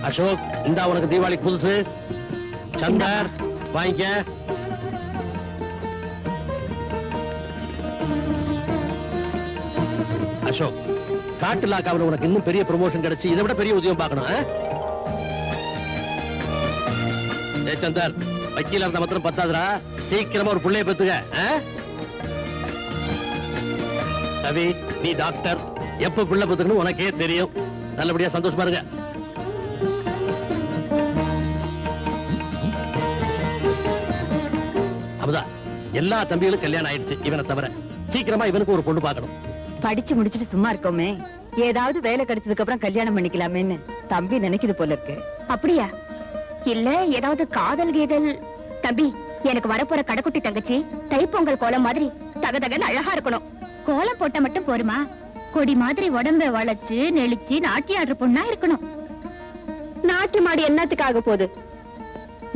அசோக், இந்தா உனக்கு தீபாவளிக்கு புதுசு. சந்தர், வாங்கிக்க. அசோக், காட்டு லாக்காவில் உனக்கு இன்னும் பெரிய ப்ரமோஷன் கிடைச்சு இதை விட பெரிய உதவியம் பார்க்கணும். சந்தர், வக்கீல இருந்த மாத்திரம் பத்தாதுரா, சீக்கிரமா ஒரு பிள்ளைய பெத்துக்க. ரவி, நீ டாக்டர், எப்ப பிள்ளை பெத்துக்கணும் உனக்கே தெரியும். நல்லபடியா சந்தோஷமா இருங்க. அமுதா, எல்லா தம்பிகளும் கல்யாணம் ஆயிடுச்சு இவனை தவிர. சீக்கிரமா இவனுக்கு ஒரு பொண்ணு பார்க்கணும். படிச்சு முடிச்சிட்டு சும்மா இருக்கோமே, ஏதாவது வேலை கிடைச்சதுக்கு அப்புறம் கல்யாணம் பண்ணிக்கலாமேன்னு தம்பி நினைக்குது போல இருக்கு. அப்படியா? இல்ல ஏதாவது காதல் கீதல்? தம்பி, எனக்கு வரப்போற கடைக்குட்டி தங்கச்சி தைப்பொங்கல் கோலம் மாதிரி தகதகன்னு அழகா இருக்கணும். கோலம் போட்ட மட்டும் போருமா? கொடி மாதிரி உடம்ப வளைச்சு நெளிச்சு நாட்டியம் ஆடுற பொண்ணா இருக்கணும். நாட்டு மாடி என்னத்துக்காக போகுது?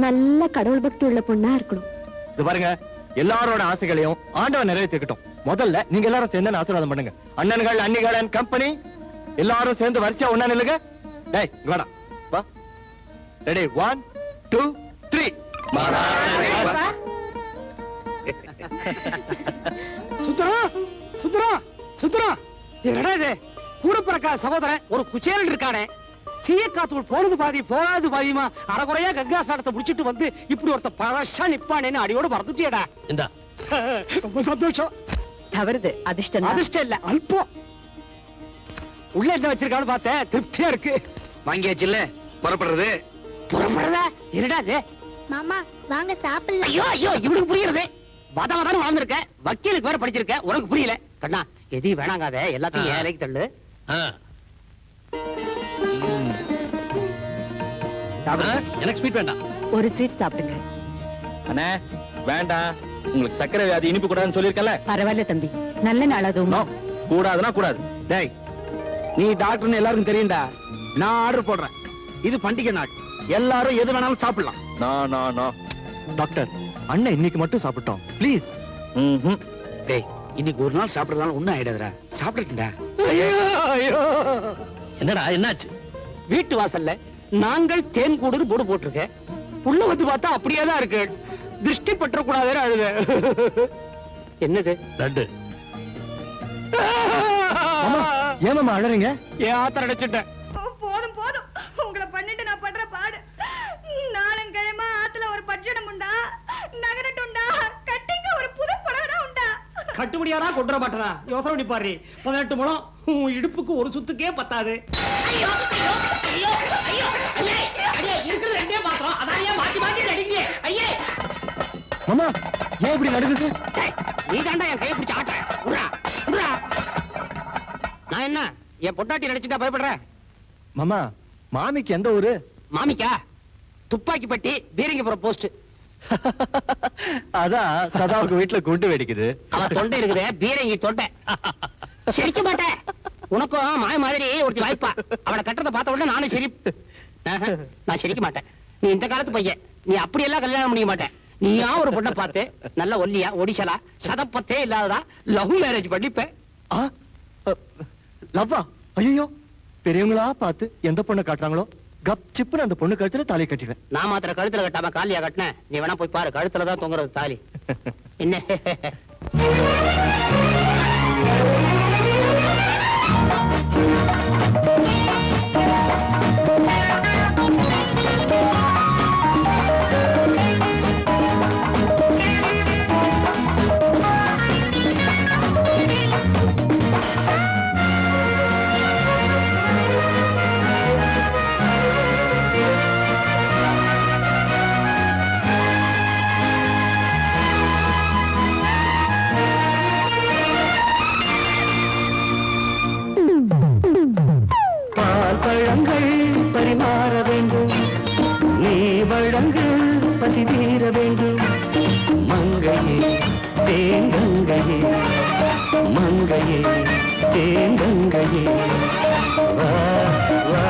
நல்ல கடவுள் பக்தி உள்ள பொண்ணா இருக்கணும். இது பாருங்க, எல்லாரோட ஆசைகளையும் ஆண்டவன் நிறைவேற்றிக்கட்டும். முதல்ல நீங்க எல்லாரும் சேர்ந்து ஆசீர்வாதம் பண்ணுங்க. அண்ணன்கள், அண்ணிகள் அண்ட் கம்பெனி எல்லாரும் சேர்ந்து வரிசையா ஒண்ணா நில்லுங்க. டேய் வாடா, வா. ரெடி, 1 2 3. சுந்தரா, சுந்தரா, சுந்தரா, என்னடா இது? கூட பிறக்கா சகோதரன் ஒரு குச்சேரன் இருக்கானே, சீயக்காத்தூள் போனது பாதி போகாது பாதியுமா அரைகுறையா கங்கா சாடத்தை முடிச்சிட்டு வந்து இப்படி ஒருத்த பழசா நிப்பானேன்னு அடியோடு மறந்துட்டியடா. இந்தா, ரொம்ப சந்தோஷம். தவறுது, அதிர்ஷ்டம். அதிர்ஷ்டம் இல்ல, அல்பம். உள்ள என்ன வச்சிருக்கான்னு பார்த்தேன், திருப்தியா இருக்கு. வாங்கியாச்சுல்ல, புறப்படுறது. புறப்படுறதா? என்னடா இது? மாமா வாங்க சாப்பிடலாம். ஐயோ ஐயோ, இவனுக்கு புரியுறது. வதவதான் வளர்ந்துருக்க, வக்கீலுக்கு வேற படிச்சிருக்க, உனக்கு புரியல. கண்ணா, எதையும் வேணாங்காத, எல்லாத்தையும் ஏழைக்கு தள்ளு. எனக்கு ஸ்வீட் வேண்டாம். ஒரு ஸ்வீட் சாப்பிடுங்க. அண்ணே வேண்டாம், உங்களுக்கு சக்கரை வியாதி இனிப்பு கூடாதுன்னு சொல்லிருக்கல. பரவாயில்ல தம்பி, நல்ல நாள் அதுவும். கூடாதுன்னா கூடாது. டேய், நீ டாக்டர்னு எல்லாருக்கும் தெரியும்டா. நான் ஆர்டர் போடுறேன். இது பண்டிகை நாள், எல்லாரும் எது வேணாலும் சாப்பிடலாம். டாக்டர், அண்ணன் இன்னைக்கு மட்டும் சாப்பிட்டோம் ப்ளீஸ். டேய், இன்னைக்கு ஒரு நாள் சாப்பிடறதால ஒண்ணும் ஆயிடாதடா. சாப்பிட்டுடா. ஐயோ, என்னடா, என்னாச்சு? வீட்டு வாசல்ல நாங்கள் தேன் கூடு போடு போட்டிருக்க, புள்ள வந்து பார்த்தா அப்படியே தான் இருக்கு. திருஷ்டி பற்ற கூடாது அழுத. என்னது? லட்டு. ஏமாமா அழறீங்க? ஏன் ஆத்தர் அடைச்சிட்டேன். போதும் போதும், உங்களை பண்ணிட்டு நான் படுற பாடு. நாளங்கிழமை ஆத்துல ஒரு பட்சணம் உண்டா, நகரட்டு உண்டா, கட்டிங்க ஒரு புது புடவை உண்டா. கட்டுப்படியாரா கொண்டுற மாட்டேனா? யோசனை பண்ணி பாரு. 18 முழம் உன் இடுப்புக்கு ஒரு சுத்துக்கே பத்தாது. மாமா, ஏன் இப்படி நடுக்குது? நீ தாண்டா என் கையை பிடிச்சு ஆட்டுற. நான் என்ன என் பொட்டாட்டி நடிச்சுட்டா பயப்படுற? மாமா, மாமிக்கு எந்த ஊரு? மாமிக்கா? துப்பாக்கி பட்டி, பீரங்கிபுரம் போஸ்ட். அதான் சதாவுக்கு வீட்டுல குண்டு வெடிக்குது. அவ தொண்டை இருக்குது, பீரங்கி தொண்டை. சிரிக்க மாட்டேன். உனக்கும் மாய மாதிரி ஒருத்தி வாய்ப்பா. அவளை கட்டுறதை பார்த்த உடனே நானும் சரி. நான் சிரிக்க மாட்டேன். நீ இந்த காலத்து பையன், நீ அப்படியெல்லாம் கல்யாணம் பண்ணிக்க மாட்டேன். நீயா ஒரு பொண்ணை பார்த்து நல்ல ஒல்லியா ஒடிச்சலா சதப்பத்தே இல்லாததா லவ் மேரேஜ் பண்ணிப்பேன். லவ்வா? ஐயோ, பெரியவங்களா பார்த்து எந்த பொண்ணை காட்டுறாங்களோ கப் சிப்புன்னு அந்த பொண்ணு கழுத்துல தாலி கட்டிடுவேன். நான் மாத்திர கழுத்துல கட்டாம காலியா கட்டினேன். நீ வேணா போய் பாரு, கழுத்துலதான் தொங்குறது தாலி. என்ன? பழங்கள் பரிமாற வேண்டும், நீ வழங்கு பசி தீர வேண்டும். மங்கையே தேங்கங்கையே, மங்கையே தேங்கங்கையே, வா வா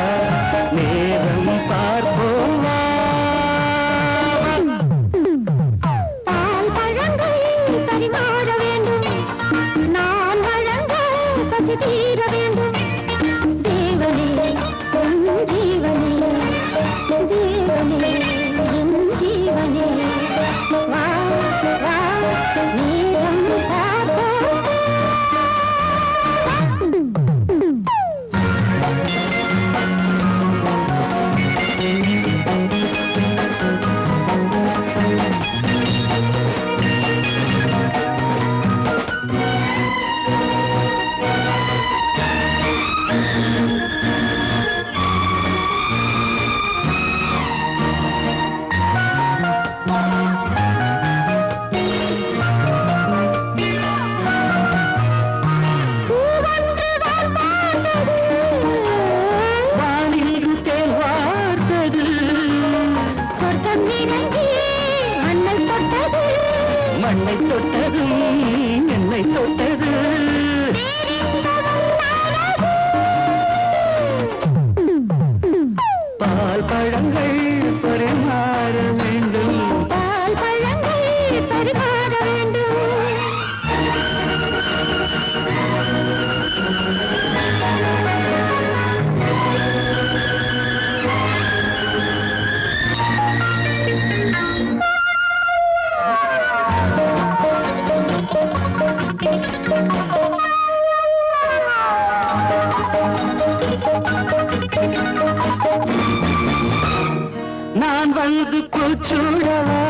நேரம் பார்ப்போம். பால் பழங்கள் பரிமாற வேண்டும், நான் வழங்க பசி தீர வேண்டும். தேவனே ஜீவனே தேவனே என் ஜீவனே வா வா நீரம் பார்ப்போம் வானில் தேன் வார்த்தது சொர்க்கம் இறங்கி மண்ணை தொட்டது மண்ணை தொட்டதும் என்னை தொட்டது பால் பழங்கள் பரிமாற வேண்டும் பால் பழங்கள் பரிமாற வேண்டும் நான் வந்து பூச்சூடவா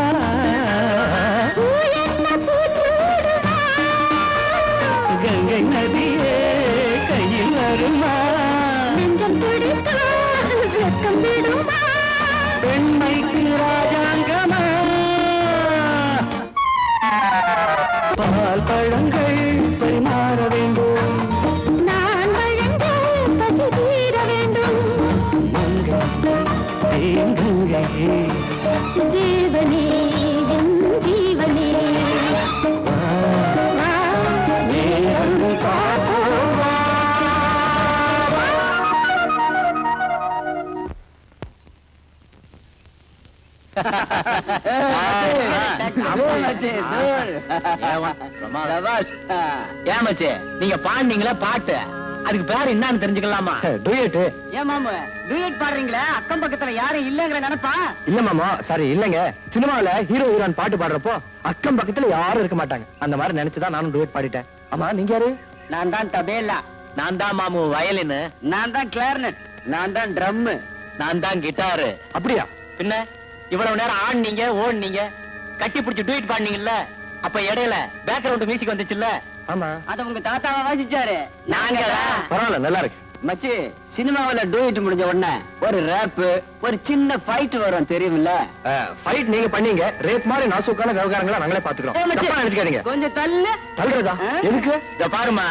கங்கை நதியே கையில் வருமா நெஞ்சம் துடித்தால் வெட்கம் விடுமா பெண்மைக்கு ராஜாங்கமா பால் பழங்கள் பரிமாற வேண்டும் நான் வழங்க பசி தீர வேண்டும் மங்கை தேங்கங்கையே தேவனே என் ஜீவனே வா நேரம் பார்ப்போம் வா. ஏமாச்சு நீங்க பாடுனீங்களா பாட்டு அதுக்கு பேர் என்னன்னு தெரிஞ்சுக்கலாமா? டூயட்டு ஏன் மாமா டூயட் பாடுறீங்களா? அக்கம் பக்கத்துல யாரும் இல்லங்கிற நினைப்பா? இல்ல மாமா சாரி இல்லங்க சினிமால ஹீரோ ஹீரோயின் பாட்டு பாடுறப்போ அக்கம் பக்கத்துல யாரும் இருக்க மாட்டாங்க அந்த மாதிரி நினைச்சுதான் நானும் டூயட் பாடிட்டேன். ஆமா நீங்க யாரு? நான் தான் தபேலா. நான் தான் மாமு வயலின். நான் தான் கிளார்னட். நான் தான் ட்ரம். நான் தான் கிட்டாரு. அப்படியா? பின்ன இவ்வளவு நேரம் ஆடுனீங்க ஓடுனீங்க கட்டி பிடிச்சு டூயட் பாடுனீங்கல்ல அப்ப இடையில பேக்ரவுண்ட் மியூசிக் வந்துச்சுல்ல ஆமா அத உங்க தாத்தாவா வாசிச்சாரு. நாங்க பரவாயில்ல நல்லா இருக்கு. மச்சி சினிமாவுல டூயட் முடிஞ்ச உடனே ஒரு ரேப் ஒரு சின்ன ஃபைட் வரும் தெரியுமில்ல? ஃபைட் நீங்க பண்ணீங்க ரேப் மாதிரி நாசூக்கான விவகாரங்களை நாங்களே பாத்துக்கிறோம். தப்பா நினைச்சுக்காதீங்க. கொஞ்சம் தள்ளு. தள்ளுறதா? எதுக்கு? இத பாருமா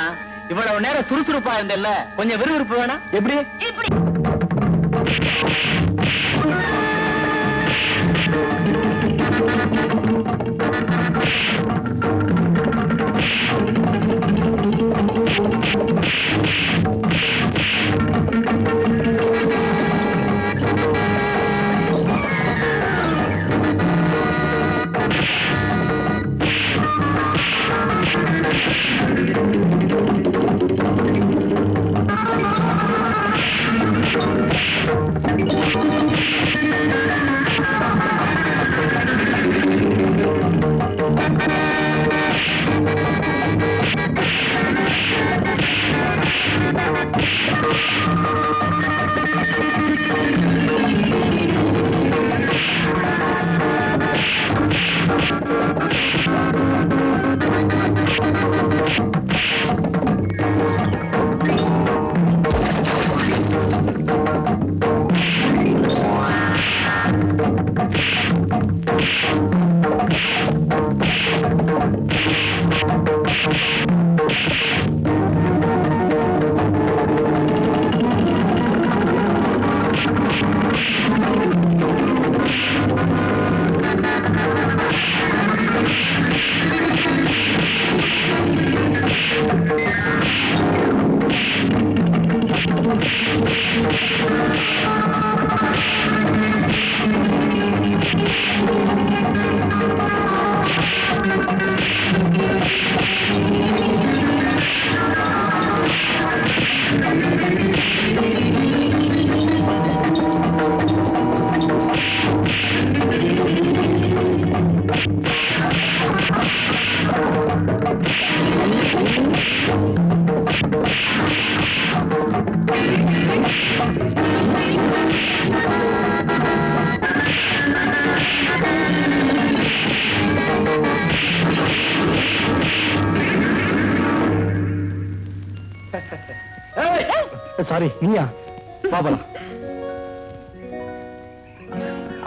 இவ்வளவு நேரம் சுறுசுறுப்பா இருந்தல்ல கொஞ்சம் விறுவிறுப்பு வேணா? எப்படி? இப்படி சாரி நீயா பாபலாம்.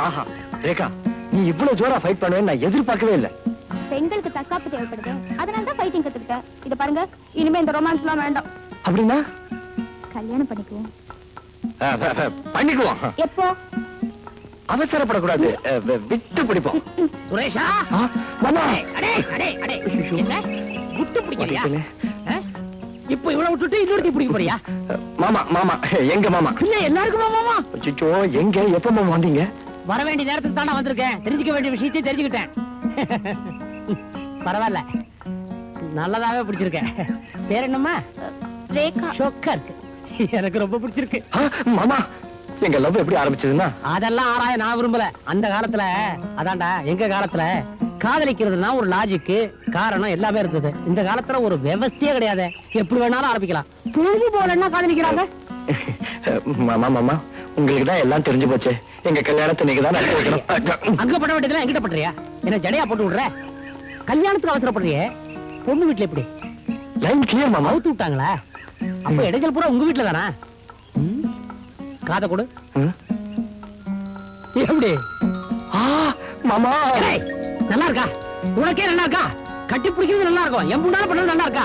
ஆஹா ரேகா, நீ இவ்வளவு ஜோரா ஃபைட் பண்ணுவேன்னு நான் எதிர்பார்க்கவே இல்லை. பெண்களுக்கு தற்காப்பு தேவைப்படுது, அதனால தான் ஃபைட்டிங் கத்துக்கிட்டேன். இத பாருங்க, இனிமே இந்த ரொமான்ஸ்லாம் வேண்டாம். அப்படின்னா கல்யாணம் பண்ணிக்குவோம். பண்ணிக்குவோம். எப்போ? அவசரப்படக்கூடாது, விட்டு பிடிப்போம். சுரேஷா, மாமா அடே அடே அடே, என்ன விட்டு பிடிக்கிறியா? வலிக்குதுல. இப்போ இவ்வளவு விட்டுட்டு இன்னொருத்தி பிடிக்க போறியா? மாமா மாமா எங்க மாமா? இல்ல எல்லாருக்குமா மாமா? அச்சோ, எங்க எப்ப மாமா வந்தீங்க? வர வேண்டிய நேரத்துக்கு தானே வந்திருக்கேன். தெரிஞ்சுக்க வேண்டிய விஷயத்தை தெரிஞ்சுக்கிட்டேன். பரவாயில்ல, நல்லதாவே பிடிச்சிருக்கேன். பேர் என்னம்மா? ரேகா. ஷோக்கா இருக்கு, எனக்கு ரொம்ப பிடிச்சிருக்கு. மாமா, எங்க லவ் எப்படி ஆரம்பிச்சதுன்னா? அதெல்லாம் ஆராய நான் விரும்பல. அந்த காலத்துல, அதான்டா எங்க காலத்துல காதலிக்கிறதுனா ஒரு லாஜிக்கு காரணம் எல்லாமே இருந்தது. இந்த காலத்துல ஒரு விவஸ்தையே கிடையாது, எப்படி வேணாலும் ஆரம்பிக்கலாம். பொழுது போலன்னா காதலிக்கிறாங்க. மாமா மாமா, உங்களுக்கு தான் எல்லாம் தெரிஞ்சு போச்சு. எங்க கல்யாணத்தை நீங்க தான் நடத்தி வைக்கணும். அங்க பண்ண வேண்டியதுலாம் என்கிட்ட பண்றியா? என்ன ஜடையா போட்டு விடுற? கல்யாணத்துக்கு அவசரப்படுறியே, பொண்ணு வீட்டுல எப்படி லைன் கிளியர் மாமா. அவுத்து விட்டாங்களா? அப்ப இடைஞ்சல் பூரா உங்க வீட்டுல தானா? காதை கொடு. எப்படி மாமா ஏய், நல்லா இருக்கா? உனக்கே நல்லா இருக்கா? கட்டி பிடிக்கிறது நல்லா இருக்கும், என் முன்னால பண்ணது நல்லா இருக்கா?